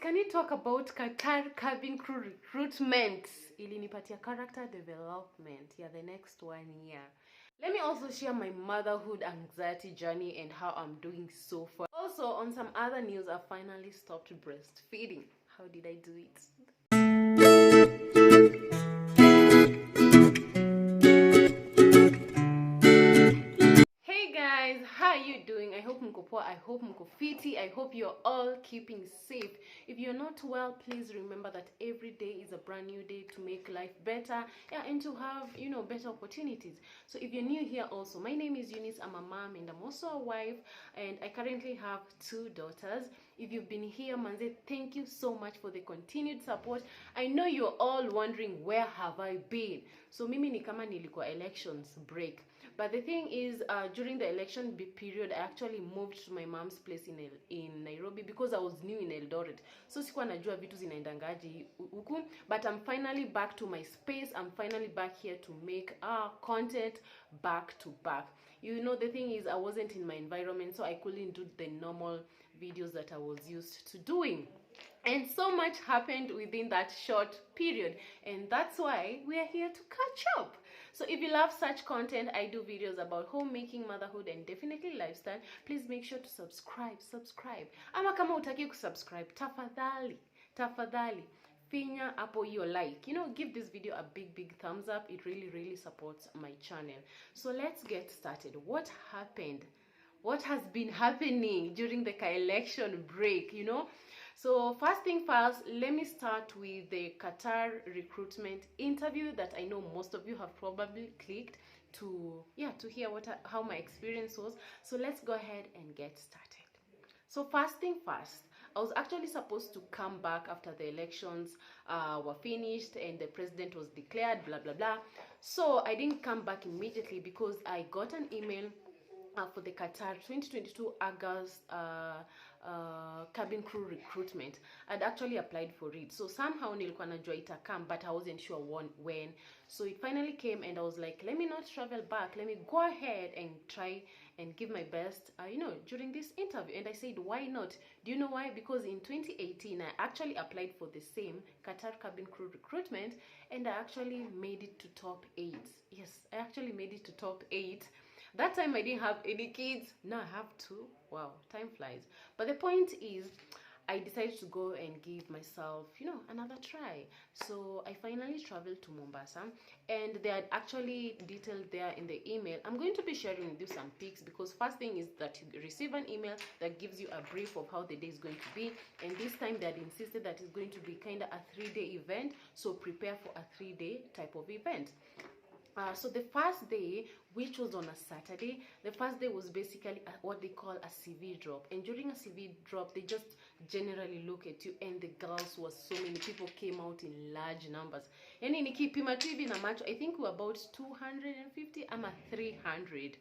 can you talk about Qatar cabin crew recruitment? Ilinipatia character development. Yeah, the next 1 year. Let me also share my motherhood anxiety journey and how I'm doing so far. Also, on some other news, I finally stopped breastfeeding. How did I do it? Hey guys, how are you doing? I hope mko poa, I hope mko fiti, I hope you're all keeping safe. If you're not well, please remember that every day is a brand new day to make life better, yeah, and to have, better opportunities. So if you're new here also, my name is Eunice, I'm a mom and I'm also a wife, and I currently have 2 daughters. If you've been here, Manze, thank you so much for the continued support. I know you're all wondering, where have I been? So mimi ni kama nilikuwa elections break. But the thing is, during the election period, I actually moved to my mom's place in Nairobi because I was new in Eldoret. So sikuwa najua vitu zinaendangaji huku. But I'm finally back to my space. I'm finally back here to make content back to back. The thing is, I wasn't in my environment, so I couldn't do the normal videos that I was used to doing. And so much happened within that short period, and that's why we are here to catch up. So if you love such content, I do videos about homemaking, motherhood, and definitely lifestyle. Please make sure to subscribe. Ama kama utaki kusubscribe, tafadhali finya hapo hiyo like. Give this video a big thumbs up. It really supports my channel. So let's get started. What happened? What has been happening during the election break, So first thing first, let me start with the Qatar recruitment interview that I know most of you have probably clicked to hear how my experience was. So let's go ahead and get started. So first thing first, I was actually supposed to come back after the elections were finished and the president was declared, blah blah blah. So I didn't come back immediately because I got an email for the Qatar 2022 August cabin crew recruitment. I'd actually applied for it, so somehow nilikuwa najua itakam, but I wasn't sure when. So it finally came and I was like, let me not travel back, let me go ahead and try and give my best during this interview. And I said, why not? Do you know why? Because in 2018 I actually applied for the same Qatar cabin crew recruitment and I actually made it to top 8. Yes, I actually made it to top 8. That time I didn't have any kids. Now I have 2. Wow, time flies. But the point is, I decided to go and give myself, another try. So I finally traveled to Mombasa, and they had actually detailed there in the email. I'm going to be sharing with you some pics because first thing is that you receive an email that gives you a brief of how the day is going to be. And this time they had insisted that it's going to be kind of a 3-day event. So prepare for a 3-day type of event. So the first day, which was on a Saturday, the first day was basically what they call a CV drop. And during a CV drop, they just generally look at you, and the girls was so many people came out in large numbers. And in nikipima tu hivi na macho, I think we're about 250 ama 300.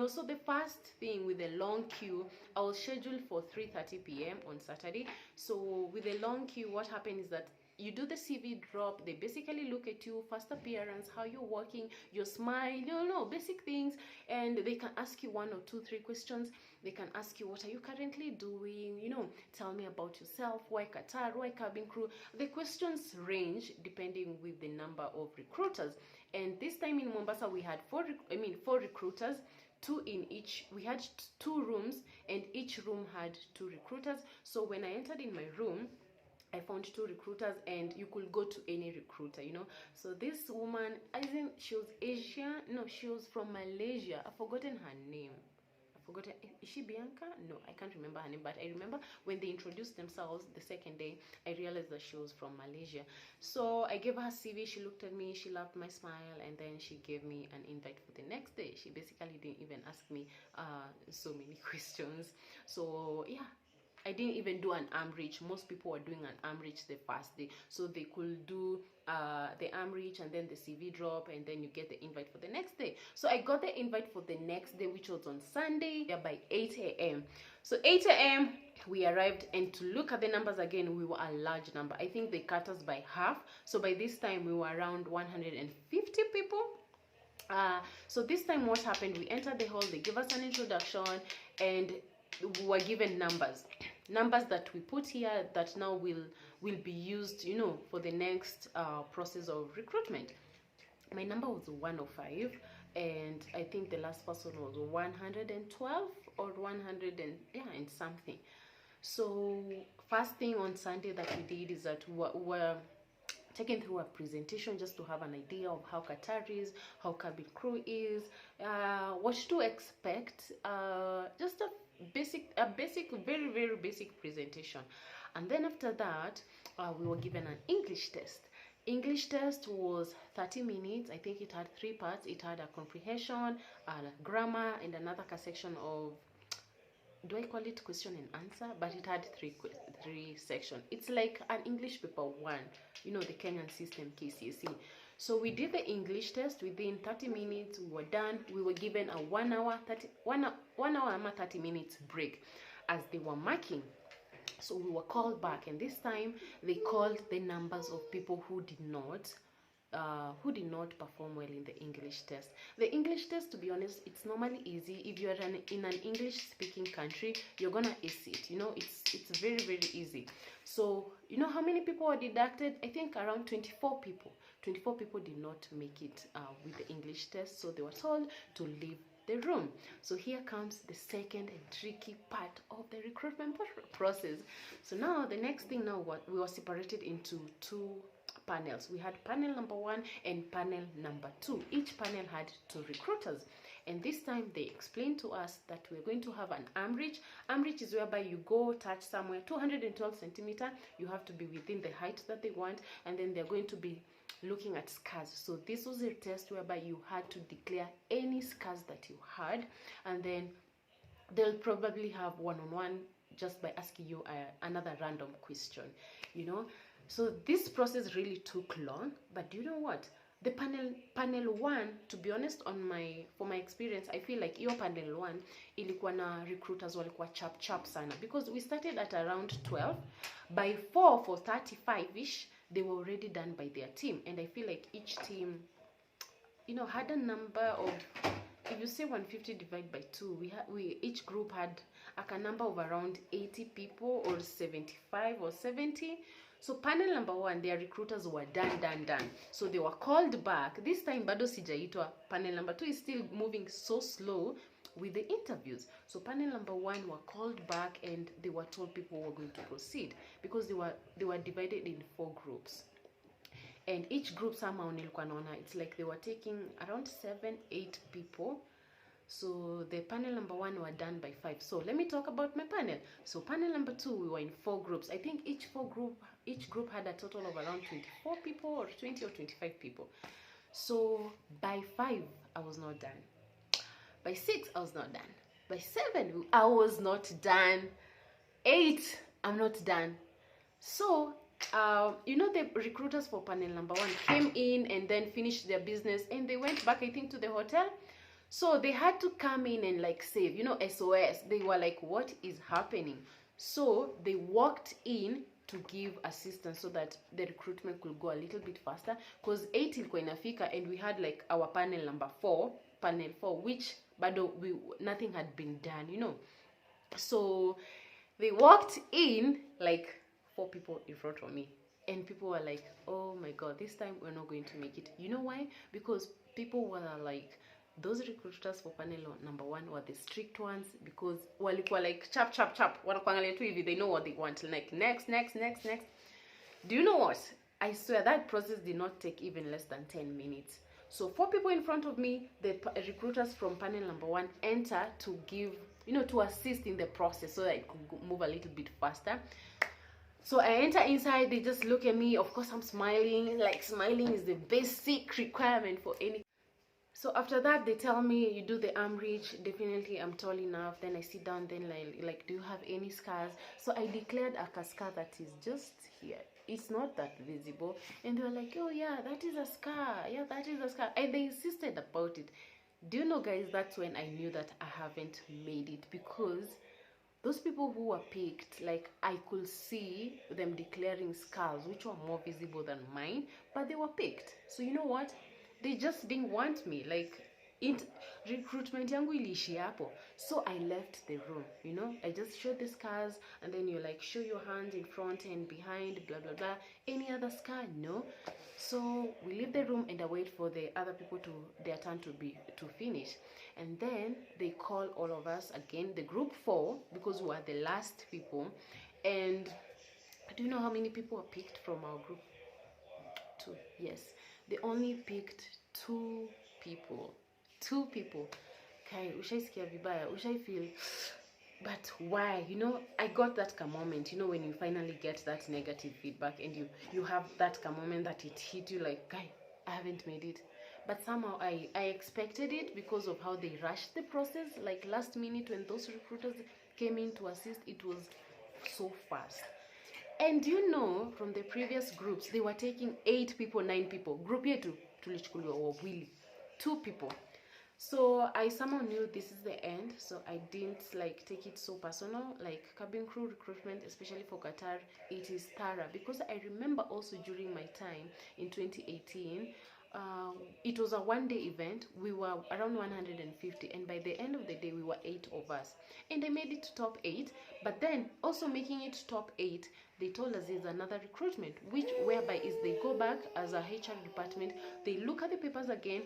So the first thing with a long queue, I was scheduled for 3:30 p.m. on Saturday. So with a long queue, what happened is that you do the CV drop, they basically look at you, first appearance, how you're walking, your smile, basic things, and they can ask you 1 or 2, 3 questions. They can ask you, what are you currently doing? Tell me about yourself, why Qatar, why cabin crew? The questions range depending with the number of recruiters. And this time in Mombasa, we had 4 recruiters, 2 in each. We had 2 rooms, and each room had 2 recruiters. So when I entered in my room, I found 2 recruiters, and you could go to any recruiter, So this woman, I think she was Asian. No, she was from Malaysia. I've forgotten her name. Is she Bianca? No, I can't remember her name, but I remember when they introduced themselves the second day, I realized that she was from Malaysia. So I gave her a CV, she looked at me, she loved my smile, and then she gave me an invite for the next day. She basically didn't even ask me so many questions. So yeah, I didn't even do an arm reach. Most people were doing an arm reach the first day, so they could do the arm reach and then the CV drop, and then you get the invite for the next day. So I got the invite for the next day, which was on Sunday, by 8 a.m. So 8 a.m. we arrived, and to look at the numbers again, we were a large number. I think they cut us by half. So by this time we were around 150 people. So this time what happened, we entered the hall, they gave us an introduction, and we were given numbers. numbers that we put here that now will be used, you know, for the next process of recruitment. My number was 105, and I think the last person was 112 or 100 and something. So first thing on Sunday that we did is that we're taken through a presentation just to have an idea of how Qatar is, how cabin crew is, what to expect, just a basic, very, very basic presentation. And then after that, we were given an English test. English test was 30 minutes. I think it had 3 parts. It had a comprehension, a grammar, and another section of, do I call it question and answer? But it had three sections. It's like an English paper 1, you know, the Kenyan system, KCSE. So we did the English test within 30 minutes. We were done. We were given a 1 hour and 30 minutes break as they were marking. So we were called back, and this time they called the numbers of people who did not perform well in the English test. The English test, to be honest, it's normally easy. If you're in an English-speaking country, you're gonna ace it. You know, it's very, very easy. So you know how many people were deducted? I think around 24 people. 24 people did not make it with the English test, so they were told to leave the room. So here comes the second and tricky part of the recruitment process. So now the next thing, now we were separated into 2 panels. We had panel number 1 and panel number 2. Each panel had 2 recruiters, and this time they explained to us that we're going to have an arm reach. Arm reach is whereby you go touch somewhere 212 centimeter. You have to be within the height that they want, and then they're going to be looking at scars. So this was a test whereby you had to declare any scars that you had, and then they'll probably have one-on-one just by asking you another random question, you know. So this process really took long, but do you know what? The panel 1, to be honest, for my experience, I feel like your panel 1 ilikuwa na recruiters walikuwa chap sana, because we started at around 12. By 4:35ish, they were already done by their team, and I feel like each team, you know, had a number of, if you say 150 divided by 2, we each group had a number of around 80 people or 75 or 70. So panel number 1, their recruiters were done. So they were called back. This time bado sijaitwa. Panel number 2 is still moving so slow with the interviews. So panel number 1 were called back, and they were told people were going to proceed, because they were divided in 4 groups. And each group somehow nilikuwa naona it's like they were taking around 7-8 people. So the panel number 1 were done by 5. So let me talk about my panel. So panel number 2, we were in 4 groups. I think each group had a total of around 24 people or 20 or 25 people. So by 5, I was not done. By 6, I was not done. By 7, I was not done. 8, I'm not done. So you know, the recruiters for panel number 1 came in and then finished their business, and they went back, I think, to the hotel. So they had to come in and like save, you know, SOS. They were like, what is happening? So they walked in to give assistance so that the recruitment could go a little bit faster, because 8 ilikuwa inafika, and we had like our panel 4, which bado nothing had been done, you know. So they walked in, like 4 people in front of me, and people were like, oh my god, this time we're not going to make it. You know why? Because people were like, those recruiters for panel number 1 were the strict ones, because walikuwa like chap wanakuangalia tu hivi, they know what they want, like next. Do you know what? I swear that process did not take even less than 10 minutes. So 4 people in front of me, the recruiters from panel number 1 enter to give, you know, to assist in the process so that it could move a little bit faster. So I enter inside, they just look at me. Of course, I'm smiling. Like, smiling is the basic requirement for any. So after that, they tell me, you do the arm reach. Definitely, I'm tall enough. Then I sit down. Then like, do you have any scars? So I declared a scar that is just here. It's not that visible. And they were like, oh yeah, that is a scar. Yeah, that is a scar. And they insisted about it. Do you know, guys, that's when I knew that I haven't made it, because those people who were picked, like, I could see them declaring scars which were more visible than mine, but they were picked. So you know what? They just didn't want me. Like, recruitment yangu iliishi hapo. So I left the room, you know. I just showed the scars, and then you like show your hands in front and behind, blah blah blah. Any other scar? No. So we leave the room and I wait for the other people to their turn to finish. And then they call all of us again, the group 4, because we were the last people. And do you know how many people were picked from our group? 2. Yes, they only picked 2 people. 2 people. Okay, ushaisikia vibaya, ushai feel, but why? You know, I got that moment, you know, when you finally get that negative feedback and you have that moment that it hit you like, guy, I haven't made it. But somehow I expected it because of how they rushed the process. Like last minute when those recruiters came in to assist, it was so fast. And you know, from the previous groups, they were taking 8 people, 9 people. Group yetu tulichukuliwa wawili, 2 people. So I somehow knew this is the end, so I didn't like take it so personal. Like cabin crew recruitment, especially for Qatar, it is thorough, because I remember also during my time in 2018, it was a 1-day event. We were around 150, and by the end of the day we were 8 of us, and I made it to top 8. But then also making it top 8, they told us there's another recruitment, which whereby is they go back as a HR department, they look at the papers again,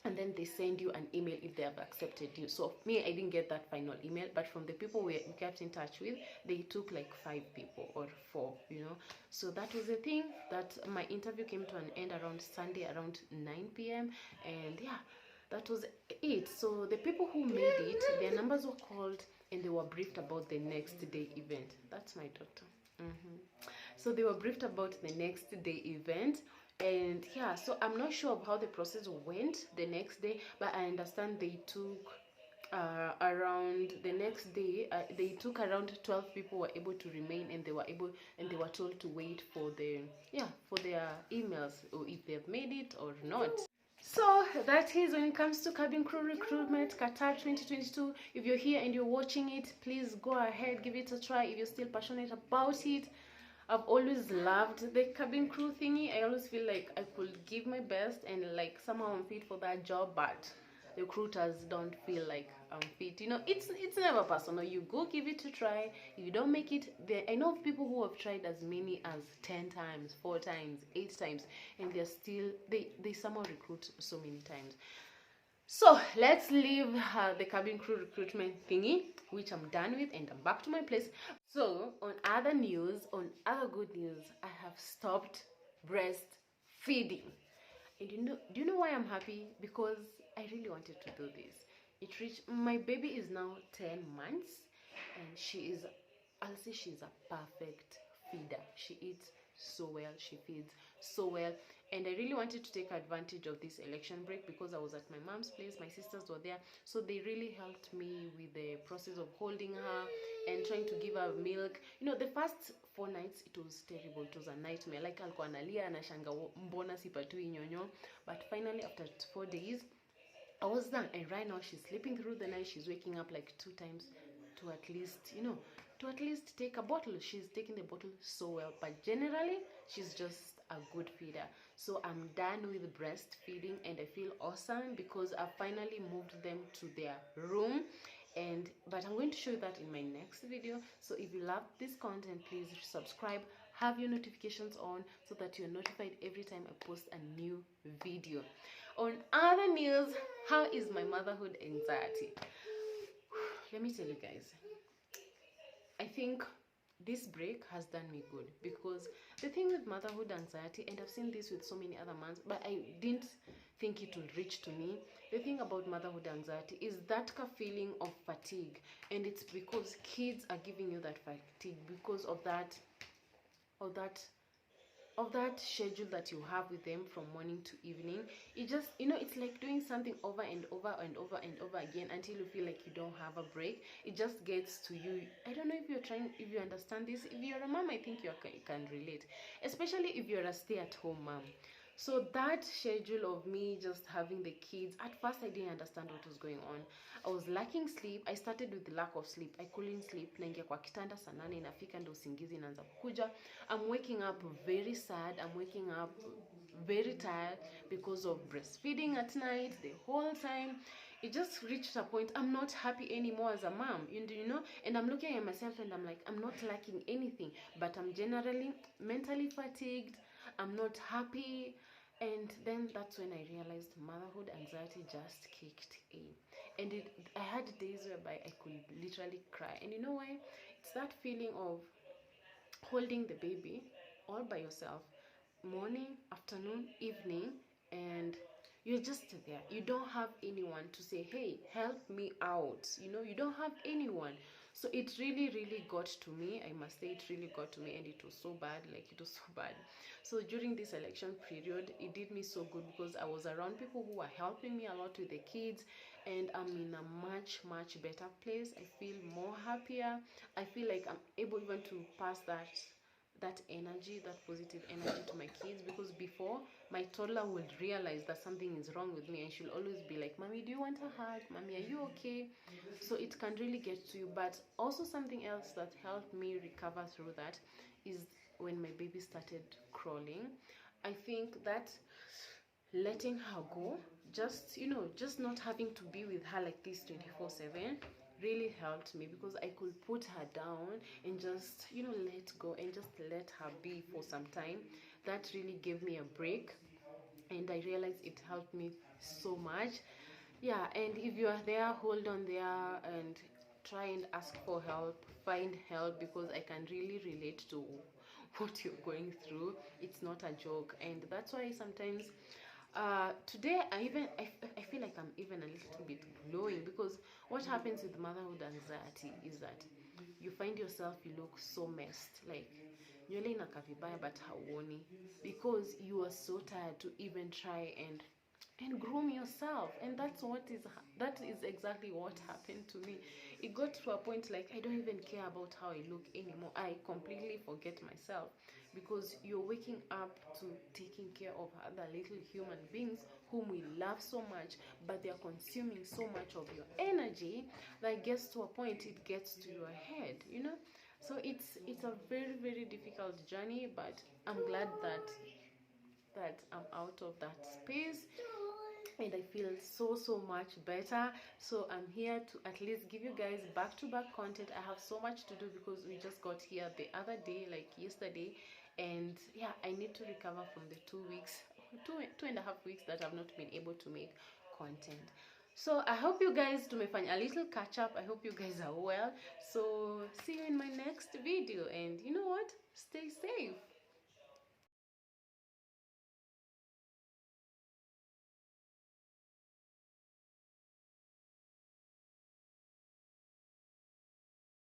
and then they send you an email if they have accepted you. So me, I didn't get that final email, but from the people we kept in touch with, they took like 5 people or 4, you know. So that was the thing, that my interview came to an end around Sunday around 9 p.m. and yeah, that was it. So the people who made it, their numbers were called and they were briefed about the next day event. That's my daughter. So they were briefed about the next day event. And yeah, so I'm not sure of how the process went the next day, but I understand they took around the next day, they took around 12 people were able to remain, and they were told to wait for for their emails, or if they've made it or not. So that is when it comes to cabin crew recruitment Qatar 2022. If you're here and you're watching it, please go ahead, give it a try if you're still passionate about it. I've always loved the cabin crew thingy. I always feel like I could give my best, and like somehow I'm fit for that job, but the recruiters don't feel like I'm fit. You know, it's never personal. You go give it a try. If you don't make it, I know people who have tried as many as 10 times, 4 times, 8 times, and they're still they somehow recruit so many times. So let's leave the cabin crew recruitment thingy, which I'm done with, and I'm back to my place. So on other good news, I have stopped breastfeeding. And do you know why I'm happy? Because I really wanted to do this. My baby is now 10 months, and I'll say she's a perfect feeder. She eats so well, she feeds so well, and I really wanted to take advantage of this election break because I was at my mom's place, my sisters were there, so they really helped me with the process of holding her and trying to give her milk. You know, the first 4 nights it was terrible, it was a nightmare. Like alikuwa analia, anashanga mbona sipatui nyonyo, but finally after 4 days I was done, and right now she's sleeping through the night. She's waking up like 2 times to at least take a bottle. She's taking the bottle so well, but generally she's just a good feeder. So I'm done with breastfeeding, and I feel awesome because I finally moved them to their room. But I'm going to show you that in my next video. So if you love this content, please subscribe, have your notifications on so that you're notified every time I post a new video. On other news, how is my motherhood anxiety? Let me tell you guys, I think this break has done me good, because the thing with motherhood anxiety, and I've seen this with so many other moms, but I didn't think it would reach to me. The thing about motherhood anxiety is that feeling of fatigue, and it's because kids are giving you that fatigue because of that schedule that you have with them from morning to evening. It just, it's like doing something over and over and over and over again until you feel like you don't have a break. It just gets to you. I don't know if you understand this. If you're a mom, I think you can relate, especially if you're a stay-at-home mom. So that schedule of me just having the kids, at first I didn't understand what was going on. I was lacking sleep. I started with the lack of sleep. I couldn't sleep. Naingia kwa kitanda saa 8 inafika ndo usingizi inaanza kukuja. I'm waking up very sad. I'm waking up very tired because of breastfeeding at night the whole time. It just reached a point I'm not happy anymore as a mom, you know, and I'm looking at myself and I'm like, I'm not lacking anything, but I'm generally mentally fatigued. I'm not happy. And then that's when I realized motherhood anxiety just kicked in. And I had days whereby I could literally cry. And you know why? It's that feeling of holding the baby all by yourself, morning, afternoon, evening, and you're just there. You don't have anyone to say, hey, help me out. You know, you don't have anyone. So it really, really got to me. I must say, it really got to me, and it was so bad. Like, it was so bad. So during this election period, it did me so good because I was around people who were helping me a lot with the kids, and I'm in a much, much better place. I feel more happier. I feel like I'm able even to pass that energy, that positive energy to my kids, because before my toddler would realize that something is wrong with me and she'll always be like, mommy, do you want a hug? Mommy, are you okay? So it can really get to you. But also something else that helped me recover through that is when my baby started crawling. I think that letting her go, just, you know, just not having to be with her like this 24/7 really helped me, because I could put her down and just, you know, let go and just let her be for some time. That really gave me a break, and I realized it helped me so much. Yeah, and if you are there, hold on there and try and ask for help, find help, because I can really relate to what you're going through. It's not a joke, and that's why sometimes today I feel like I'm even a little bit glowing, because what happens with motherhood anxiety is that you find yourself, you look so messed, like nywele inakaa vibaya but hauoni, because you are so tired to even try and groom yourself. And that is exactly what happened to me. It got to a point like I don't even care about how I look anymore. I completely forget myself, because you're waking up to taking care of other little human beings whom we love so much, but they're consuming so much of your energy that gets to a point it gets to your head, you know. So it's a very, very difficult journey, but I'm glad that I'm out of that space, and I feel so much better. So I'm here to at least give you guys back-to-back content. I have so much to do because we just got here the other day, like yesterday, and yeah, I need to recover from the 2 weeks, 2.5 weeks that I've not been able to make content. So I hope you guys tumefanya a little catch up. I hope you guys are well. So see you in my next video, and you know what, stay safe.